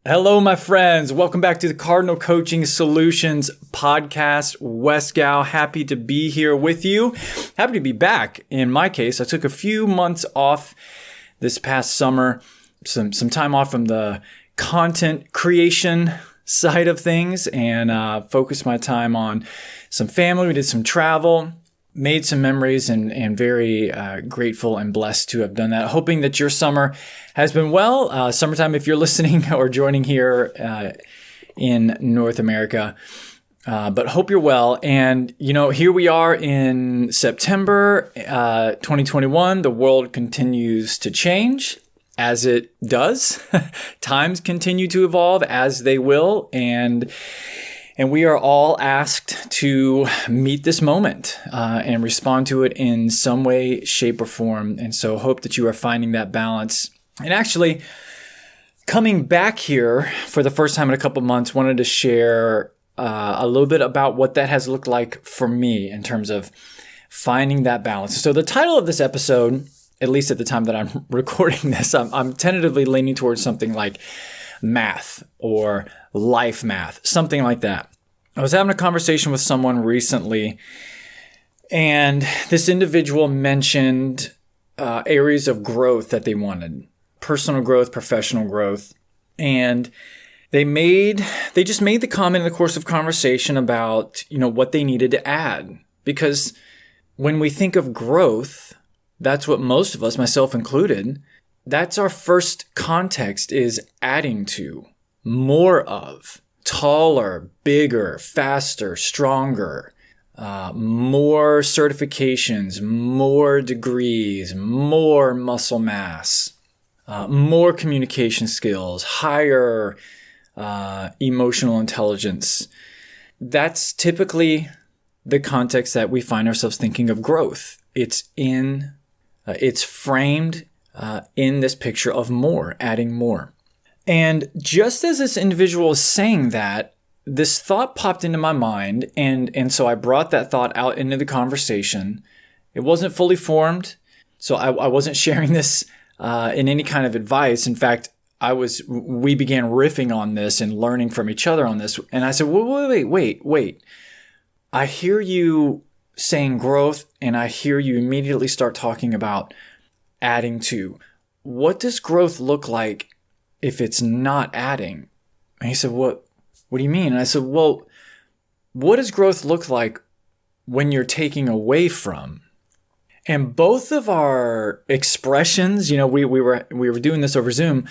Hello, my friends. Welcome back to the Cardinal Coaching Solutions podcast. Wes Gow, happy to be here with you. Happy to be back. In my case, I took a few months off this past summer, some time off from the content creation side of things, and focused my time on some family. We did some travel, made some memories, and very grateful and blessed to have done that. Hoping that your summer has been well. Summertime, if you're listening or joining here in North America. But hope you're well. And, here we are in September 2021. The world continues to change, as it does. Times continue to evolve, as they will. And we are all asked to meet this moment and respond to it in some way, shape, or form. And so hope that you are finding that balance. And actually, coming back here for the first time in a couple months, wanted to share a little bit about what that has looked like for me in terms of finding that balance. So the title of this episode, at least at the time that I'm recording this, I'm tentatively leaning towards something like math or life math, something like that. I was having a conversation with someone recently, and this individual mentioned areas of growth that they wanted, personal growth, professional growth, and they just made the comment in the course of conversation about, what they needed to add. Because when we think of growth, that's what most of us, myself included, that's our first context is adding to, more of, taller, bigger, faster, stronger, more certifications, more degrees, more muscle mass, more communication skills, higher emotional intelligence. That's typically the context that we find ourselves thinking of growth. It's framed in this picture of more, adding more. And just as this individual was saying that, this thought popped into my mind, and so I brought that thought out into the conversation. It wasn't fully formed, so I wasn't sharing this in any kind of advice. In fact, we began riffing on this and learning from each other on this. And I said, wait. I hear you saying growth, and I hear you immediately start talking about adding to. What does growth look like if it's not adding? And he said, what do you mean? And I said, well, what does growth look like when you're taking away from? And both of our expressions, we were doing this over Zoom.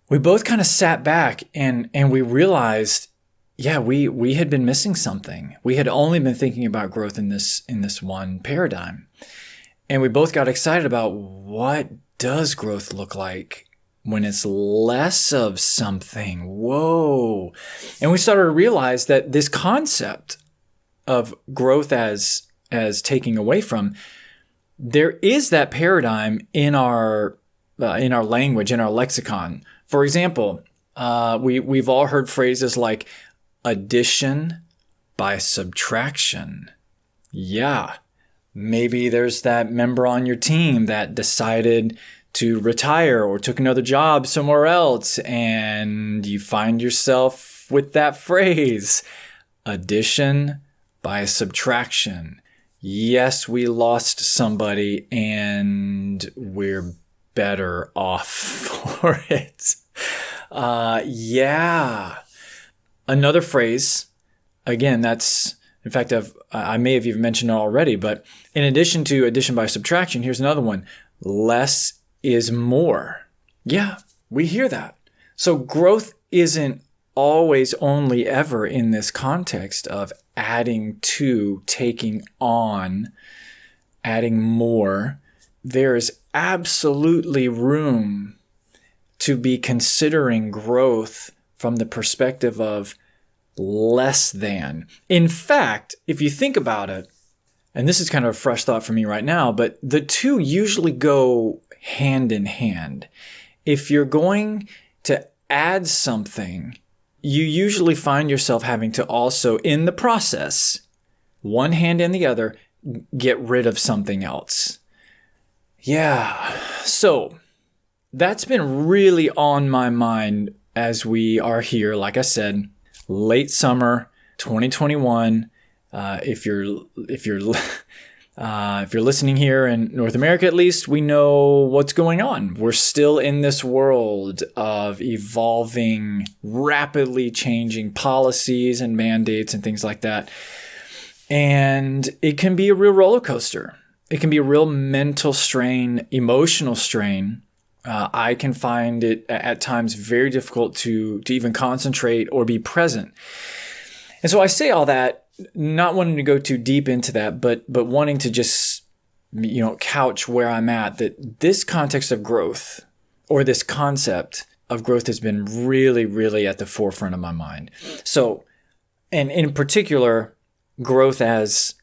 We both kind of sat back and we realized, yeah, we had been missing something. We had only been thinking about growth in this one paradigm. And we both got excited about what does growth look like when it's less of something. Whoa. And we started to realize that this concept of growth as taking away from, there is that paradigm in our language, in our lexicon. For example, we've all heard phrases like addition by subtraction. Yeah. Maybe there's that member on your team that decided to retire or took another job somewhere else, and you find yourself with that phrase, addition by subtraction. Yes, we lost somebody and we're better off for it. Yeah. Another phrase, again, that's, in fact, I may have even mentioned it already, but in addition to addition by subtraction, here's another one. Less is more. Yeah, we hear that. So growth isn't always only ever in this context of adding to, taking on, adding more. There's absolutely room to be considering growth from the perspective of less than. In fact, if you think about it, and this is kind of a fresh thought for me right now, but the two usually go hand in hand. If you're going to add something, you usually find yourself having to also, in the process, one hand and the other, get rid of something else. Yeah. So that's been really on my mind as we are here, like I said, late summer 2021. If you're listening here in North America, at least, we know what's going on. We're still in this world of evolving, rapidly changing policies and mandates and things like that. And it can be a real roller coaster. It can be a real mental strain, emotional strain. I can find it at times very difficult to even concentrate or be present. And so I say all that, not wanting to go too deep into that, but wanting to just, couch where I'm at, that this context of growth, or this concept of growth, has been really, really at the forefront of my mind. So, and in particular, growth as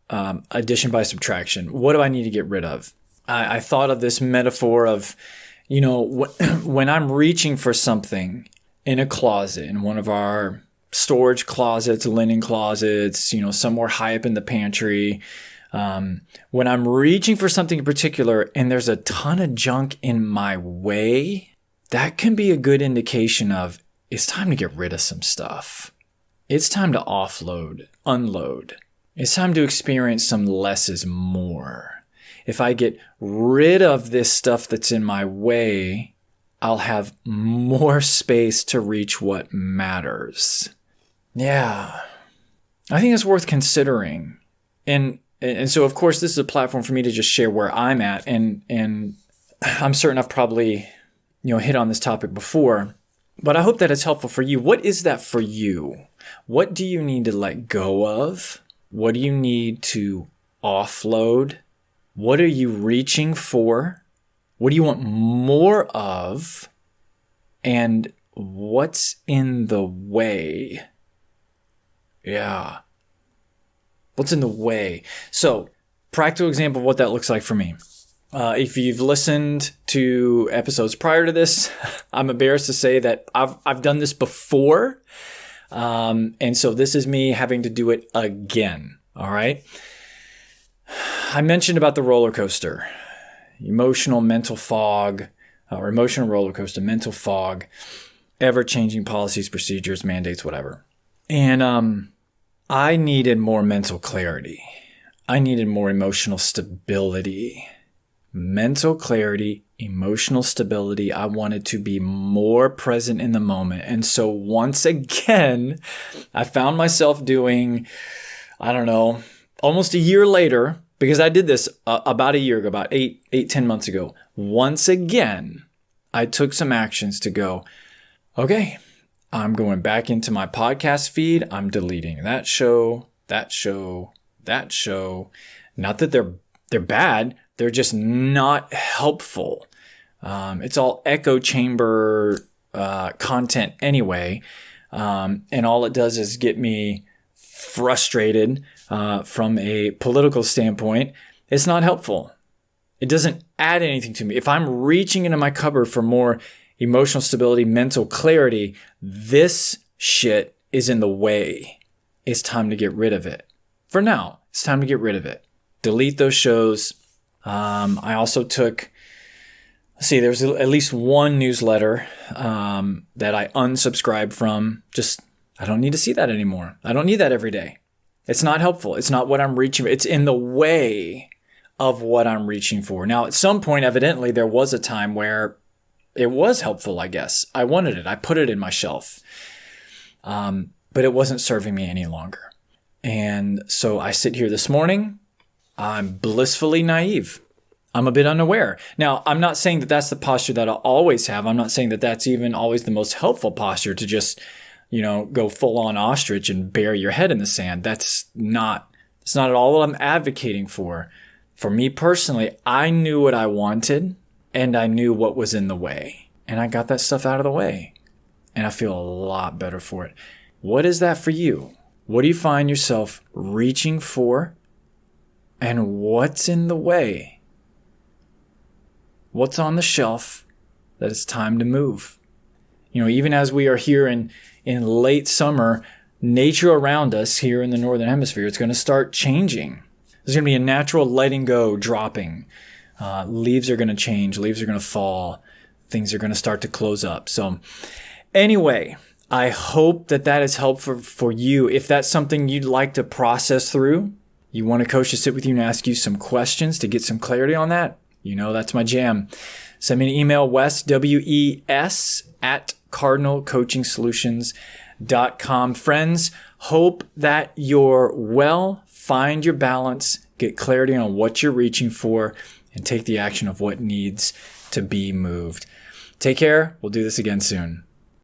addition by subtraction. What do I need to get rid of? I thought of this metaphor of, when I'm reaching for something in a closet, in one of our storage closets, linen closets, somewhere high up in the pantry. When I'm reaching for something in particular and there's a ton of junk in my way, that can be a good indication of it's time to get rid of some stuff. It's time to offload, unload. It's time to experience some less is more. If I get rid of this stuff that's in my way, I'll have more space to reach what matters. Yeah, I think it's worth considering. And so, of course, this is a platform for me to just share where I'm at. And I'm certain I've probably, hit on this topic before, but I hope that it's helpful for you. What is that for you? What do you need to let go of? What do you need to offload? What are you reaching for? What do you want more of? And what's in the way? Yeah. What's in the way? So, practical example of what that looks like for me. If you've listened to episodes prior to this, I'm embarrassed to say that I've done this before. And so this is me having to do it again. All right. I mentioned about the roller coaster, emotional mental fog, or emotional roller coaster, mental fog, ever-changing policies, procedures, mandates, whatever. And I needed more mental clarity. I needed more emotional stability. Mental clarity, emotional stability. I wanted to be more present in the moment. And so once again, I found myself doing, almost a year later, because I did this about a year ago, about 10 months ago. Once again, I took some actions to go, okay, I'm going back into my podcast feed. I'm deleting that show. Not that they're bad. They're just not helpful. It's all echo chamber content anyway. And all it does is get me frustrated from a political standpoint. It's not helpful. It doesn't add anything to me. If I'm reaching into my cupboard for more emotional stability, mental clarity, this shit is in the way. It's time to get rid of it. For now, it's time to get rid of it. Delete those shows. I also took, there was at least one newsletter that I unsubscribed from. I don't need to see that anymore. I don't need that every day. It's not helpful. It's not what I'm reaching for. It's in the way of what I'm reaching for. Now, at some point, evidently, there was a time where it was helpful, I guess. I wanted it. I put it in my shelf. But it wasn't serving me any longer. And so I sit here this morning. I'm blissfully naive. I'm a bit unaware. Now, I'm not saying that that's the posture that I'll always have. I'm not saying that that's even always the most helpful posture, to just, go full on ostrich and bury your head in the sand. It's not at all what I'm advocating for. For me personally, I knew what I wanted and I knew what was in the way, and I got that stuff out of the way, and I feel a lot better for it. What is that for you? What do you find yourself reaching for? And what's in the way? What's on the shelf that it's time to move? Even as we are here in late summer, nature around us here in the Northern Hemisphere, it's going to start changing. There's going to be a natural letting go, dropping. Leaves are going to change. Leaves are going to fall. Things are going to start to close up. So Anyway, I hope that is helpful for you. If that's something you'd like to process through, you want a coach to sit with you and ask you some questions to get some clarity on that, that's my jam. Send me an email, Wes, W-E-S, @cardinalcoachingsolutions.com. Friends, hope that you're well, find your balance, get clarity on what you're reaching for, and take the action of what needs to be moved. Take care. We'll do this again soon.